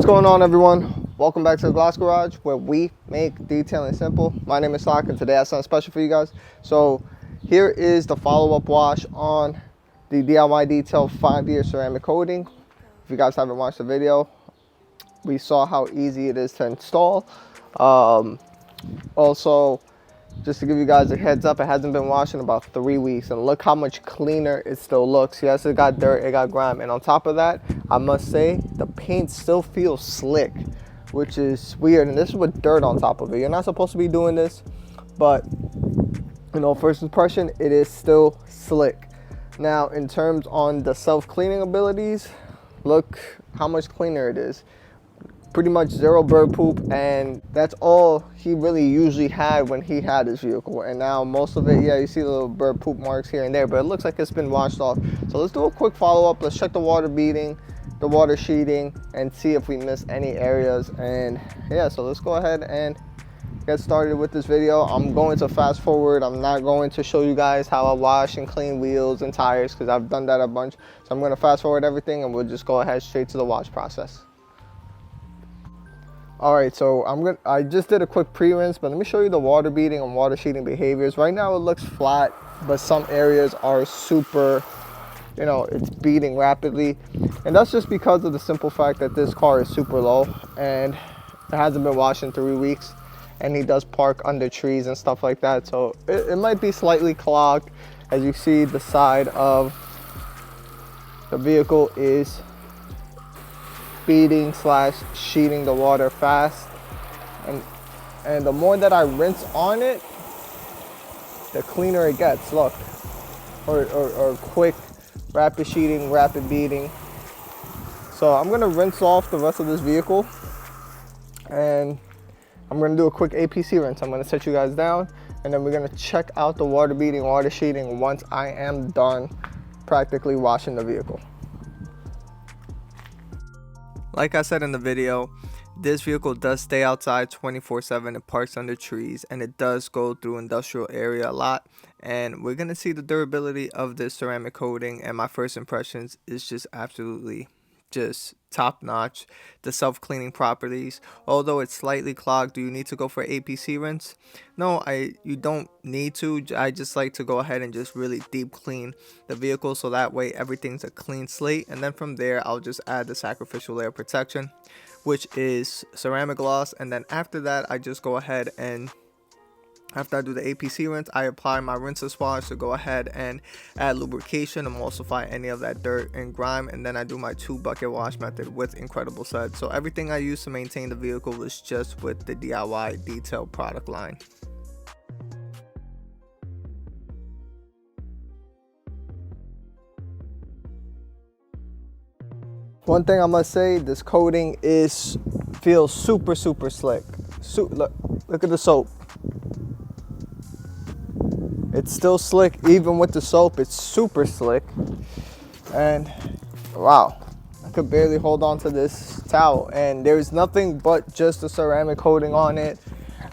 What's going on, everyone? Welcome back to the Gloss Garage, where we make detailing simple. My name is Sock, and today I have something special for you guys. So here is the follow-up wash on the DIY Detail 5-year ceramic coating. If you guys haven't watched the video, we saw how easy it is to install. Also, just to give you guys a heads up, it hasn't been washed in about 3 weeks, and look how much cleaner it still looks. Yes, it got dirt, it got grime, and on top of that, I must say the paint still feels slick, which is weird. And this is with dirt on top of it. You're not supposed to be doing this, but you know, first impression, it is still slick. Now, in terms on the self-cleaning abilities, look how much cleaner it is. Pretty much zero bird poop, and that's all he really usually had when he had his vehicle. And now most of it, yeah, you see the little bird poop marks here and there, but it looks like it's been washed off. So let's do a quick follow-up. Let's check the water beading, the water sheeting, and see if we missed any areas. And yeah, so let's go ahead and get started with this video. I'm going to fast forward. I'm not going to show you guys how I wash and clean wheels and tires, because I've done that a bunch. So I'm going to fast forward everything, and we'll just go ahead straight to the wash process. All right, so I just did a quick pre-rinse, but let me show you the water beading and water sheeting behaviors. Right now it looks flat, but some areas are super, you know, it's beading rapidly. And that's just because of the simple fact that this car is super low and it hasn't been washed in 3 weeks. And he does park under trees and stuff like that. So it might be slightly clogged. As you see, the side of the vehicle is beading / sheeting the water fast, and the more that I rinse on it, the cleaner it gets. Look, or quick, rapid sheeting, rapid beading. So I'm gonna rinse off the rest of this vehicle, and I'm gonna do a quick APC rinse. I'm gonna set you guys down, and then we're gonna check out the water beading, water sheeting once I am done practically washing the vehicle. Like I said in the video, this vehicle does stay outside 24/7. It parks under trees, and it does go through industrial area a lot. And we're going to see the durability of this ceramic coating, and my first impressions is just absolutely just top notch. The self-cleaning properties, although it's slightly clogged, do you need to go for APC rinse? No, you don't need to. I just like to go ahead and just really deep clean the vehicle, so that way everything's a clean slate. And then from there, I'll just add the sacrificial layer protection, which is ceramic gloss. And then after that, I just go ahead and after I do the APC rinse, I apply my Rinseless wash to go ahead and add lubrication, emulsify any of that dirt and grime, and then I do my 2-bucket wash method with Incredible Suds. So everything I use to maintain the vehicle was just with the DIY Detail product line. One thing I must say, this coating feels super slick. Look at the soap. It's still slick even with the soap. It's super slick. And wow, I could barely hold on to this towel. And there's nothing but just a ceramic coating on it.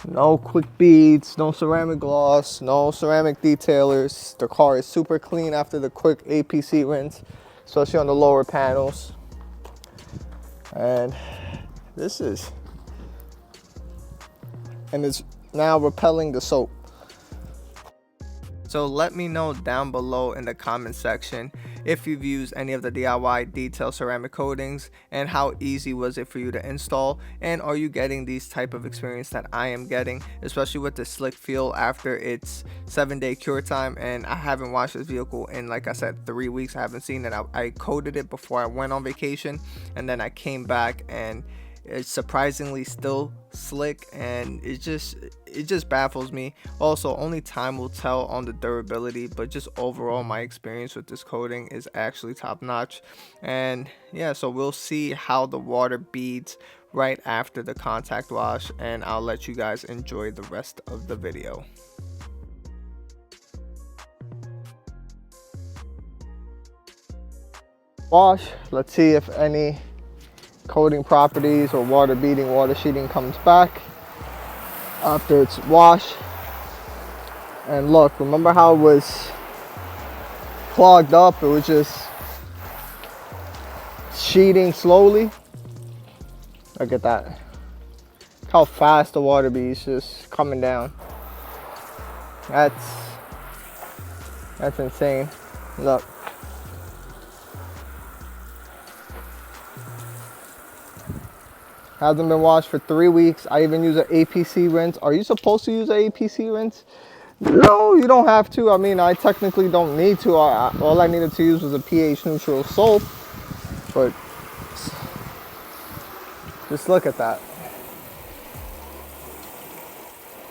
No quick beads, no ceramic gloss, no ceramic detailers. The car is super clean after the quick APC rinse, especially on the lower panels. And it's now repelling the soap. So let me know down below in the comment section if you've used any of the DIY Detail ceramic coatings, and how easy was it for you to install, and are you getting these type of experience that I am getting, especially with the slick feel after its 7-day cure time. And I haven't washed this vehicle in, like I said, 3 weeks. I haven't seen it. I coated it before I went on vacation, and then I came back and it's surprisingly still slick, and it just baffles me. Also, only time will tell on the durability, but just overall my experience with this coating is actually top notch. And yeah, so we'll see how the water beads right after the contact wash, and I'll let you guys enjoy the rest of the video. Wash, let's see if any coating properties or water beading, water sheeting comes back after it's washed. And look, remember how it was clogged up? It was just sheeting slowly. Look at that. Look how fast the water bead's just coming down. That's insane. Look. Hasn't been washed for 3 weeks. I even use an APC rinse. Are you supposed to use an APC rinse? No, you don't have to. I mean, I technically don't need to. All I needed to use was a pH neutral soap. But just look at that.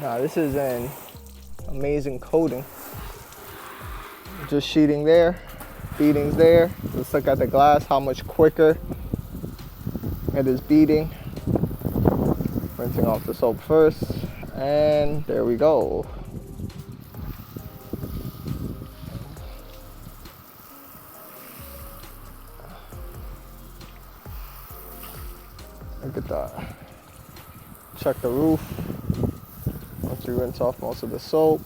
Now, this is an amazing coating. Just sheeting there, beadings there. Let's look at the glass, how much quicker it is beading. Rinsing off the soap first, and there we go. Look at that. Check the roof once you rinse off most of the soap.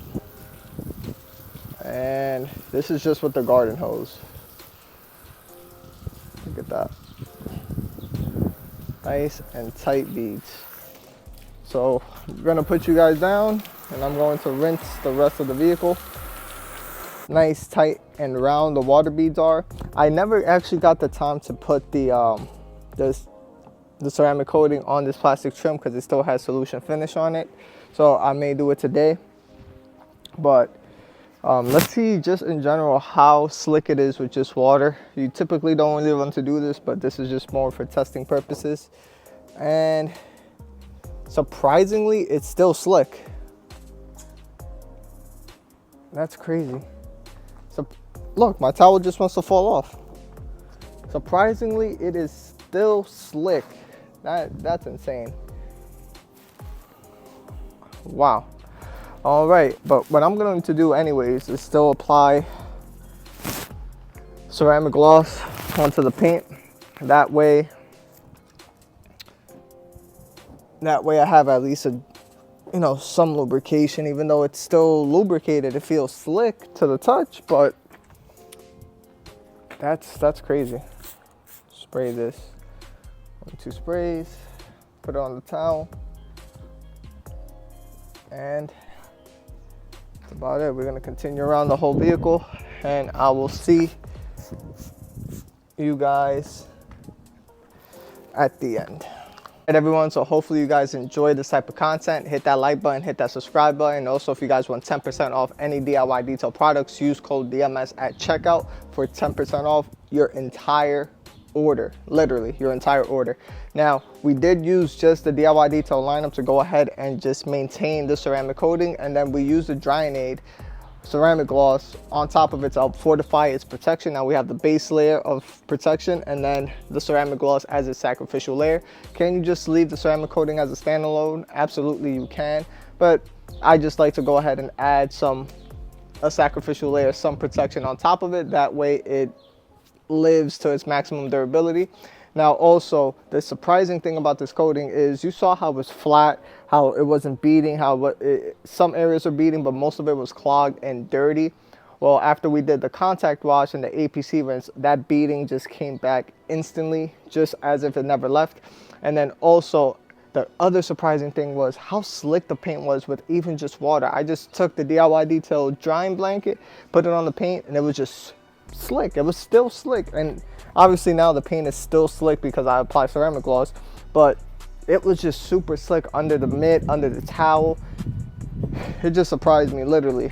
And this is just with the garden hose. Look at that. Nice and tight beads. So I'm gonna put you guys down and I'm going to rinse the rest of the vehicle. Nice, tight, and round the water beads are. I never actually got the time to put the ceramic coating on this plastic trim because it still has solution finish on it. So I may do it today. But let's see just in general how slick it is with just water. You typically don't really want to do this, but this is just more for testing purposes. And surprisingly, it's still slick. That's crazy. So look, my towel just wants to fall off. Surprisingly, it is still slick. That's insane. Wow. All right, but what I'm going to do anyways is still apply ceramic gloss onto the paint. That way I have at least some lubrication. Even though it's still lubricated, it feels slick to the touch, but that's crazy. Spray this. 1, 2 sprays. Put it on the towel. And that's about it. We're gonna continue around the whole vehicle, and I will see you guys at the end. Alright everyone, so hopefully you guys enjoyed this type of content. Hit that like button, hit that subscribe button. Also, if you guys want 10% off any DIY detail products, use code DMS at checkout for 10% off your entire order, literally your entire order. Now, we did use just the DIY detail lineup to go ahead and just maintain the ceramic coating, and then we used the Drying Aid ceramic gloss on top of it to help fortify its protection. Now we have the base layer of protection and then the ceramic gloss as a sacrificial layer. Can you just leave the ceramic coating as a standalone? Absolutely you can, but I just like to go ahead and add a sacrificial layer, some protection on top of it. That way it lives to its maximum durability. Now also, the surprising thing about this coating is you saw how it was flat, how it wasn't beading, some areas were beading, but most of it was clogged and dirty. Well, after we did the contact wash and the APC rinse, that beading just came back instantly, just as if it never left. And then also, the other surprising thing was how slick the paint was with even just water. I just took the DIY Detail drying blanket, put it on the paint, and it was just slick. It was still slick, and obviously now the paint is still slick because I applied ceramic gloss, but it was just super slick under the mitt, under the towel. It just surprised me, literally.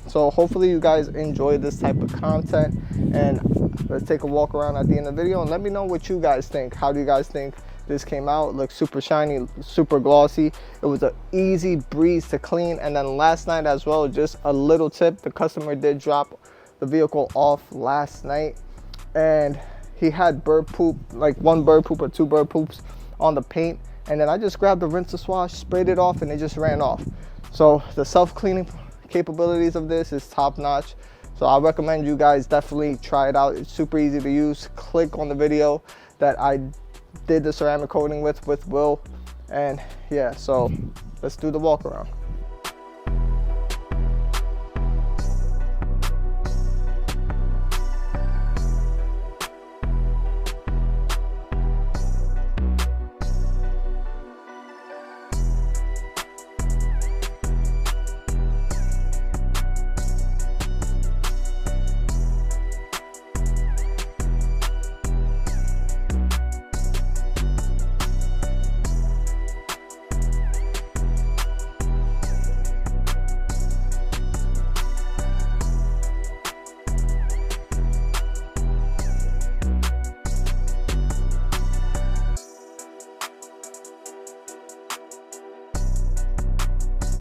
So hopefully you guys enjoy this type of content, and let's take a walk around at the end of the video and let me know what you guys think. How do you guys think this came out? It looks super shiny, super glossy. It was an easy breeze to clean. And then last night as well, just a little tip, the customer did drop the vehicle off last night, and he had bird poop, like 1 bird poop or 2 bird poops on the paint, and then I just grabbed the rinseless wash, sprayed it off, and it just ran off. So the self-cleaning capabilities of this is top notch. So I recommend you guys definitely try it out. It's super easy to use. Click on the video that I did the ceramic coating with Will, and yeah, so let's do the walk around.